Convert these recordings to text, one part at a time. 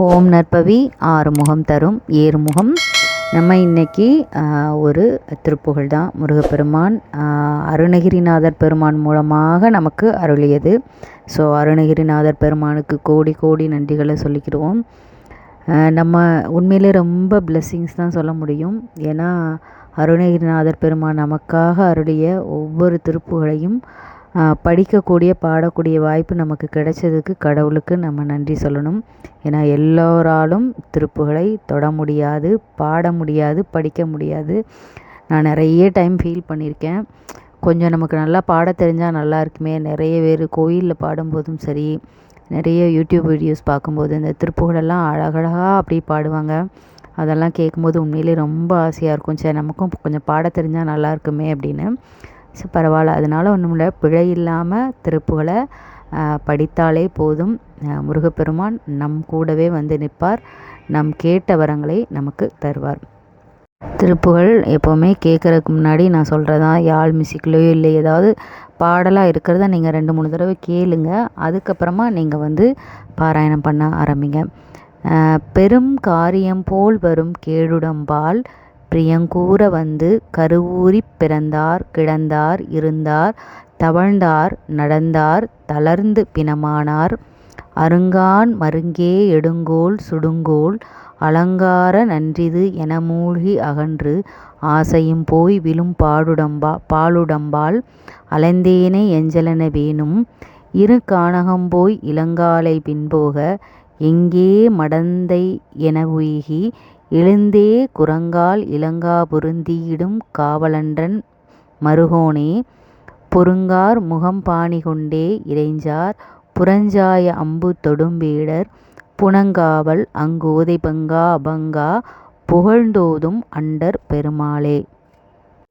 ஓம் நற்பவி ஆறுமுகம் தரும் ஏறுமுகம். நம்ம இன்னைக்கு ஒரு திருப்புகழ் தான். முருகப்பெருமான் அருணகிரிநாதர் பெருமான் மூலமாக நமக்கு அருளியது. ஸோ அருணகிரிநாதர் பெருமானுக்கு கோடி கோடி நன்றிகளை சொல்லிக்கிடுவோம். நம்ம உண்மையிலே ரொம்ப பிளெஸ்ஸிங்ஸ் தான் சொல்ல முடியும். ஏன்னா அருணகிரிநாதர் பெருமான் நமக்காக அருளிய ஒவ்வொரு திருப்புகழையும் படிக்கக்கூடிய பாடக்கூடிய வாய்ப்பு நமக்கு கிடைச்சதுக்கு கடவுளுக்கு நம்ம நன்றி சொல்லணும். ஏன்னா எல்லோராலும் திருப்புகளை தொட முடியாது, பாட முடியாது, படிக்க முடியாது. நான் நிறைய டைம் ஃபீல் பண்ணியிருக்கேன். கொஞ்சம் நமக்கு நல்லா பாட தெரிஞ்சால் நல்லா இருக்குமே. நிறைய பேர் கோயிலில் பாடும்போதும் சரி, நிறைய யூடியூப் வீடியோஸ் பார்க்கும்போது இந்த திருப்புகளெல்லாம் அழகழகாக அப்படி பாடுவாங்க. அதெல்லாம் கேட்கும்போது உண்மையிலே ரொம்ப ஆசையாக இருக்கும். சரி நமக்கும் கொஞ்சம் பாட தெரிஞ்சால் நல்லா இருக்குமே அப்படின்னு. பரவாயில்ல, அதனால் ஒன்றும் இல்லை. பிழை இல்லாமல் திருப்புகளை படித்தாலே போதும். முருகப்பெருமான் நம் கூடவே வந்து நிற்பார். நம் கேட்ட வரங்களை நமக்கு தருவார். திருப்புகள் எப்போவுமே கேட்குறதுக்கு முன்னாடி நான் சொல்கிறதான், யாழ் மியூசிக்லேயோ இல்லை ஏதாவது பாடலாக இருக்கிறத நீங்கள் 2-3 தடவை கேளுங்க. அதுக்கப்புறமா நீங்கள் வந்து பாராயணம் பண்ண ஆரம்பிங்க. பெரும் காரியம் போல் வரும் கேடுடம்பால் பிரியங்கூற வந்து கருவூறி பிறந்தார் கிடந்தார் இருந்தார் தவழ்ந்தார் நடந்தார் தளர்ந்து பிணமானார் அருங்கான் மருங்கே எடுங்கோல் சுடுங்கோல் அலங்கார நன்றிது என மூழ்கி அகன்று ஆசையும் போய் விழும் பாலுடம்பால் அலைந்தேனை எஞ்சலென வேணும் இரு கானகம்போய் இளங்காலை பின்போக எங்கே மடந்தை என உய்கி எழுந்தே குரங்கால் இலங்கா பொருந்தியிடும் காவலன்றன் மருகோனே பொருங்கார் முகம்பாணி கொண்டே இறைஞ்சார் புறஞ்சாய அம்பு தொடும்பேடர் புனங்காவல் அங்கோதை பங்கா அபங்கா புகழ்ந்தோதும் அண்டர் பெருமாளே.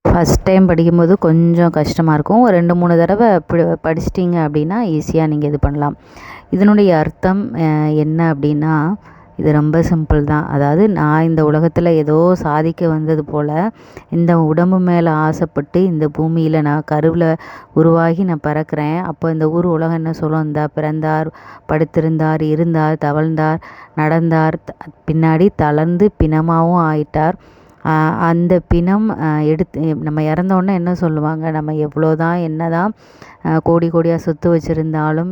ஃபஸ்ட் டைம் படிக்கும்போது கொஞ்சம் கஷ்டமாக இருக்கும். ஒரு 2-3 தடவை படிச்சிட்டிங்க அப்படின்னா ஈஸியாக நீங்கள் இது பண்ணலாம். இதனுடைய அர்த்தம் என்ன அப்படின்னா, இது ரொம்ப சிம்பிள் தான். அதாவது நான் இந்த உலகத்தில் ஏதோ சாதிக்க வந்தது போல் இந்த உடம்பு மேலே ஆசைப்பட்டு இந்த பூமியில் நான் கருவில் உருவாகி நான் பறக்கிறேன். அப்போ இந்த ஊர் உலகம் என்ன சொல்லும்? இந்த பிறந்தார், படுத்திருந்தார், இருந்தார், தவழ்ந்தார், நடந்தார், பின்னாடி தளர்ந்து பிணமாகவும் ஆயிட்டார். அந்த பிணம் எடுத்து நம்ம இறந்தோடனே என்ன சொல்லுவாங்க? நம்ம எவ்வளோ தான் என்ன தான் கோடி கோடியாக சொத்து வச்சுருந்தாலும்,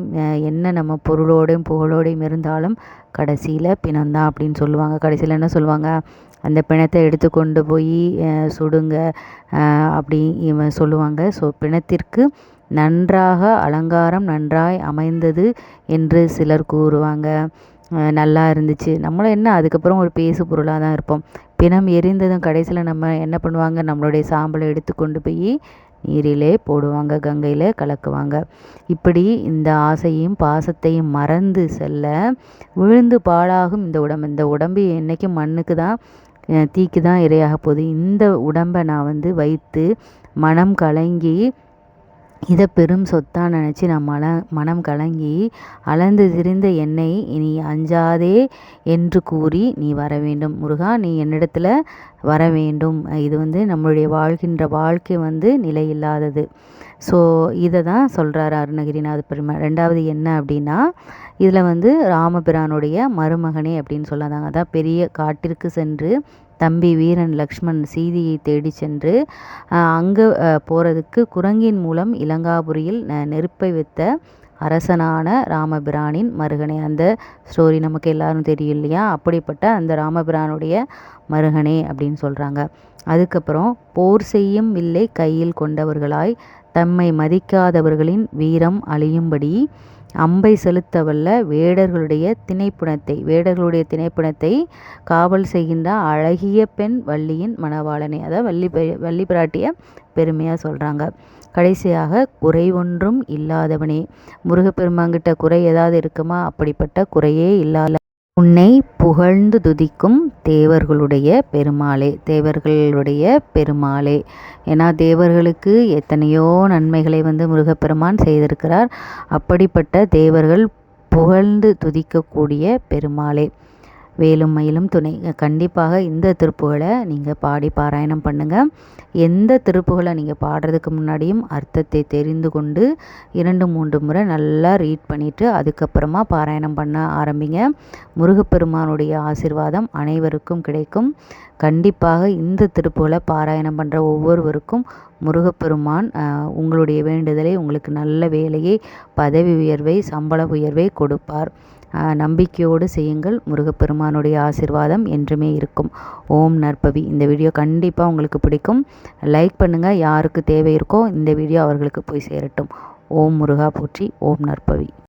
என்ன நம்ம பொருளோடையும் புகழோடையும் இருந்தாலும் கடைசியில் பிணம்தான் அப்படின்னு சொல்லுவாங்க. கடைசியில் என்ன சொல்லுவாங்க? அந்த பிணத்தை எடுத்து கொண்டு போய் சுடுங்க அப்படி இவன் சொல்லுவாங்க. ஸோ பிணத்திற்கு நன்றாக அலங்காரம் நன்றாய் அமைந்தது என்று சிலர் கூறுவாங்க. நல்லா இருந்துச்சு. நம்மளும் என்ன அதுக்கப்புறம் ஒரு பேசு பொருளாக தான் இருப்போம். பிணம் எரிந்ததும் கடைசியில் நம்ம என்ன பண்ணுவாங்க? நம்மளுடைய சாம்பலை எடுத்து கொண்டு போய் நீரிலே போடுவாங்க, கங்கையில் கலக்குவாங்க. இப்படி இந்த ஆசையும் பாசத்தையும் மறந்து செல்ல விழுந்து பாழாகும் இந்த உடம்பு என்றைக்கும் மண்ணுக்கு தான், தீக்கு தான் இரையாக போகுது. இந்த உடம்பை நான் வந்து வைத்து மனம் கலங்கி இதை பெரும் சொத்தாக நினச்சி நான் மனம் கலங்கி அளந்து திரிந்த என்னை இனி அஞ்சாதே என்று கூறி நீ வர வேண்டும். முருகா, நீ என்னிடத்துல வர வேண்டும். இது வந்து நம்மளுடைய வாழ்கின்ற வாழ்க்கை வந்து நிலையில்லாதது. ஸோ இதை தான் சொல்கிறாரு அருணகிரிநாத பெருமாள். 2வது என்ன அப்படின்னா, இதில் வந்து ராமபிரானுடைய மருமகனே அப்படின்னு சொல்லாதாங்க. அதான் பெரிய காட்டிற்கு சென்று தம்பி வீரன் லக்ஷ்மண் சீதையை தேடி சென்று அங்கே போகிறதுக்கு குரங்கின் மூலம் இலங்காபுரியில் நெருப்பை வைத்த அரசனான ராமபிரானின் மருகனே. அந்த ஸ்டோரி நமக்கு எல்லாரும் தெரியும் இல்லையா? அப்படிப்பட்ட அந்த ராமபிரானுடைய மருகனே அப்படின்னு சொல்கிறாங்க. அதுக்கப்புறம் போர் செய்யும் வில்லை கையில் கொண்டவர்களாய் தம்மை மதிக்காதவர்களின் வீரம் அழியும்படி அம்பை செலுத்தவல்ல வேடர்களுடைய திணைப்புணத்தை காவல் செய்கின்ற அழகிய பெண் வள்ளியின் மணவாளனே. அதாவது வள்ளி பிராட்டிய பெருமையாக சொல்கிறாங்க. கடைசியாக குறை ஒன்றும் இல்லாதவனே. முருகப்பெருமாங்கிட்ட குறை ஏதாவது இருக்குமா? அப்படிப்பட்ட குறையே இல்லாத உன்னை புகழ்ந்து துதிக்கும் தேவர்களுடைய பெருமாளே. ஏன்னா தேவர்களுக்கு எத்தனையோ நன்மைகளை வந்து முருகப்பெருமான் செய்திருக்கிறார். அப்படிப்பட்ட தேவர்கள் புகழ்ந்து துதிக்கக்கூடிய பெருமாளே. வேலும் மயிலும் துணை. கண்டிப்பாக இந்த திருப்புகளை நீங்கள் பாடி பாராயணம் பண்ணுங்கள். எந்த திருப்புகளை நீங்கள் பாடுறதுக்கு முன்னாடியும் அர்த்தத்தை தெரிந்து கொண்டு 2-3 முறை நல்லா ரீட் பண்ணிவிட்டு அதுக்கப்புறமா பாராயணம் பண்ண ஆரம்பிங்க. முருகப்பெருமானுடைய ஆசீர்வாதம் அனைவருக்கும் கிடைக்கும். கண்டிப்பாக இந்த திருப்புகளை பாராயணம் பண்ணுற ஒவ்வொருவருக்கும் முருகப்பெருமான் உங்களுடைய வேண்டுதலை, உங்களுக்கு நல்ல வேலையை, பதவி உயர்வை, சம்பள உயர்வை கொடுப்பார். நம்பிக்கையோடு செய்யுங்கள். முருகப்பெருமானுடைய ஆசீர்வாதம் என்றுமே இருக்கும். ஓம் நற்பவி. இந்த வீடியோ கண்டிப்பாக உங்களுக்கு பிடிக்கும். லைக் பண்ணுங்கள். யாருக்கு தேவை இருக்கோ இந்த வீடியோ அவர்களுக்கு போய் சேரட்டும். ஓம் முருகா போற்றி. ஓம் நற்பவி.